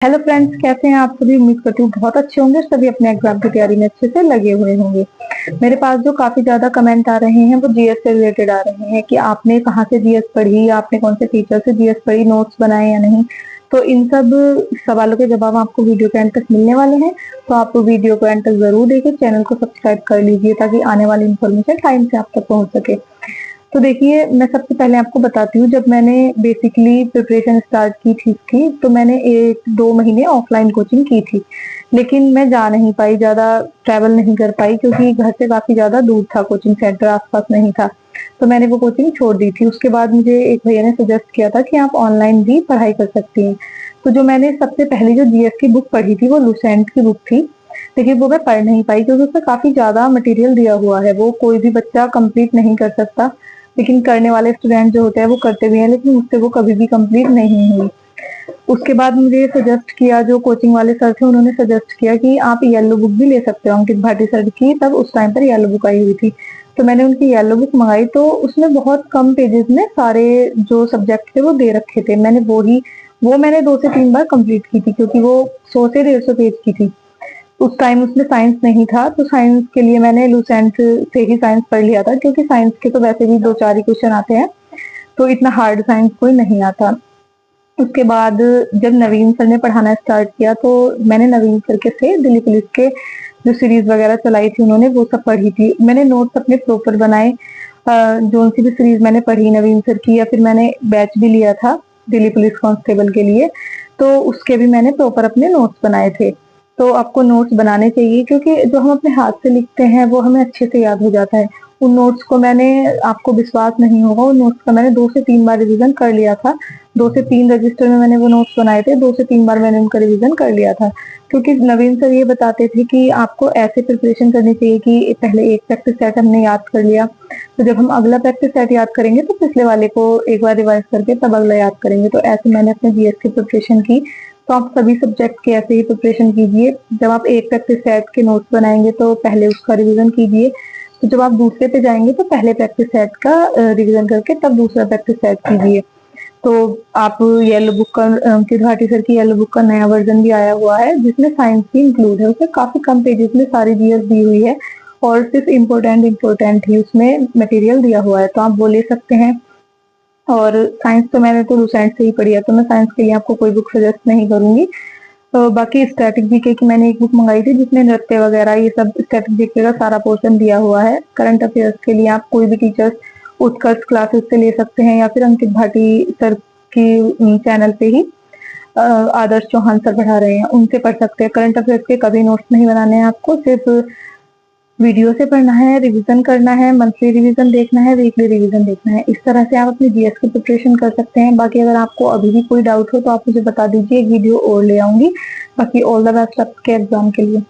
Hello friends, कैसे हैं आप सभी। उम्मीद करती हूँ बहुत अच्छे होंगे, सभी अपने एग्जाम की तैयारी में अच्छे से लगे हुए होंगे। मेरे पास जो काफी ज्यादा कमेंट आ रहे हैं वो जीएस से रिलेटेड आ रहे हैं कि आपने कहाँ से जीएस पढ़ी, आपने कौन से टीचर से जीएस पढ़ी, नोट्स बनाए या नहीं। तो इन सब सवालों के जवाब आपको वीडियो के एंड तक मिलने वाले हैं। तो आप वीडियो को एंड तक जरूर देखें, चैनल को सब्सक्राइब कर लीजिए ताकि आने वाली इन्फॉर्मेशन टाइम से आप तक पहुंच सके। तो देखिए, मैं सबसे पहले आपको बताती हूँ, जब मैंने बेसिकली प्रिपरेशन स्टार्ट की थी इसकी, तो मैंने 1-2 महीने ऑफलाइन कोचिंग की थी। लेकिन मैं जा नहीं पाई, ज़्यादा ट्रैवल नहीं कर पाई क्योंकि घर से काफ़ी ज़्यादा दूर था, कोचिंग सेंटर आस-पास नहीं था। तो मैंने वो कोचिंग छोड़ दी थी। उसके बाद मुझे एक भैया ने सजेस्ट किया था कि आप ऑनलाइन भी पढ़ाई कर सकती हैं। तो जो मैंने सबसे पहले जो जीएस की बुक पढ़ी थी वो लुसेंट की बुक थी। लेकिन वो मैं पढ़ नहीं पाई क्योंकि उसमें काफ़ी ज़्यादा मटेरियल दिया हुआ है, वो कोई भी बच्चा कंप्लीट नहीं कर सकता। लेकिन करने वाले स्टूडेंट जो होते हैं वो करते भी हैं, लेकिन मुझसे वो कभी भी कंप्लीट नहीं हुई। उसके बाद मुझे सजेस्ट किया, जो कोचिंग वाले सर थे उन्होंने सजेस्ट किया कि आप येलो बुक भी ले सकते हो, अंकित भाटी सर की तब उस टाइम पर येलो बुक आई हुई थी। तो मैंने उनकी येलो बुक मंगाई, तो उसमें बहुत कम पेजेस में सारे जो सब्जेक्ट थे वो दे रखे थे। वो मैंने 2 से 3 बार कंप्लीट की थी क्योंकि वो 100 से 150 पेज की थी। उस टाइम उसमें साइंस नहीं था, तो साइंस के लिए मैंने लुसेंट से ही साइंस पढ़ लिया था क्योंकि साइंस के तो वैसे भी 2-4 ही क्वेश्चन आते हैं, तो इतना हार्ड साइंस कोई नहीं आता। उसके बाद जब नवीन सर ने पढ़ाना स्टार्ट किया, तो मैंने नवीन सर के से दिल्ली पुलिस के जो सीरीज वगैरह चलाई थी उन्होंने वो सब पढ़ी थी। मैंने नोट्स अपने प्रॉपर बनाए। जो सी भी सीरीज मैंने पढ़ी नवीन सर की, या फिर मैंने बैच भी लिया था दिल्ली पुलिस कांस्टेबल के लिए, तो उसके भी मैंने प्रॉपर अपने नोट्स बनाए थे। तो आपको नोट्स बनाने चाहिए क्योंकि जो हम अपने हाथ से लिखते हैं वो हमें अच्छे से याद हो जाता है। उन नोट्स को मैंने, आपको विश्वास नहीं होगा, उन नोट्स का मैंने 2 से 3 बार रिवीजन कर लिया था। 2 से 3 रजिस्टर में मैंने वो नोट्स बनाए थे, 2 से 3 बार मैंने उनका रिवीजन कर लिया था। क्योंकि नवीन सर ये बताते थे कि आपको ऐसे प्रिपरेशन करनी चाहिए कि पहले एक प्रैक्टिस सेट हमने याद कर लिया, तो जब हम अगला प्रैक्टिस सेट याद करेंगे तो पिछले वाले को एक बार रिवाइज करके तब अगला याद करेंगे। तो ऐसे मैंने अपने जीएस की प्रिपरेशन की। तो आप सभी सब्जेक्ट की ऐसे ही प्रिपरेशन कीजिए। जब आप एक प्रैक्टिस सेट के नोट्स बनाएंगे तो पहले उसका रिवीजन कीजिए। तो जब आप दूसरे पे जाएंगे तो पहले प्रैक्टिस सेट का रिवीजन करके तब दूसरा प्रैक्टिस सेट कीजिए। तो आप येलो बुक का, अंकित भाटी सर की येलो बुक का नया वर्जन भी आया हुआ है जिसमें साइंस भी इंक्लूड है। उसमें काफी कम पेजेस में सारी जीएस दी हुई है और सिर्फ इम्पोर्टेंट ही उसमें मटेरियल दिया हुआ है, तो आप वो ले सकते हैं। और साइंस तो मैंने तो लुसेंट से ही पढ़ी है, तो मैं साइंस के लिए आपको कोई बुक सजेस्ट नहीं करूंगी। तो बाकी स्टैटिक जीके की मैंने एक बुक मंगाई थी जिसमें नृत्य वगैरह ये सब स्टैटिक जीके का सारा पोर्शन दिया हुआ है। करंट अफेयर्स के लिए आप कोई भी टीचर्स उत्कर्ष क्लासेस से ले सकते हैं, या फिर अंकित भाटी सर की चैनल पे ही आदर्श चौहान सर पढ़ा रहे हैं, उनसे पढ़ सकते हैं। करंट अफेयर्स के कभी नोट्स नहीं बनाने हैं आपको, सिर्फ वीडियो से पढ़ना है, रिवीजन करना है, मंथली रिवीजन देखना है, वीकली रिवीजन देखना है। इस तरह से आप अपनी जीएस की प्रिपरेशन कर सकते हैं। बाकी अगर आपको अभी भी कोई डाउट हो तो आप मुझे बता दीजिए, एक वीडियो और ले आऊंगी। बाकी ऑल द बेस्ट आपके एग्जाम के लिए।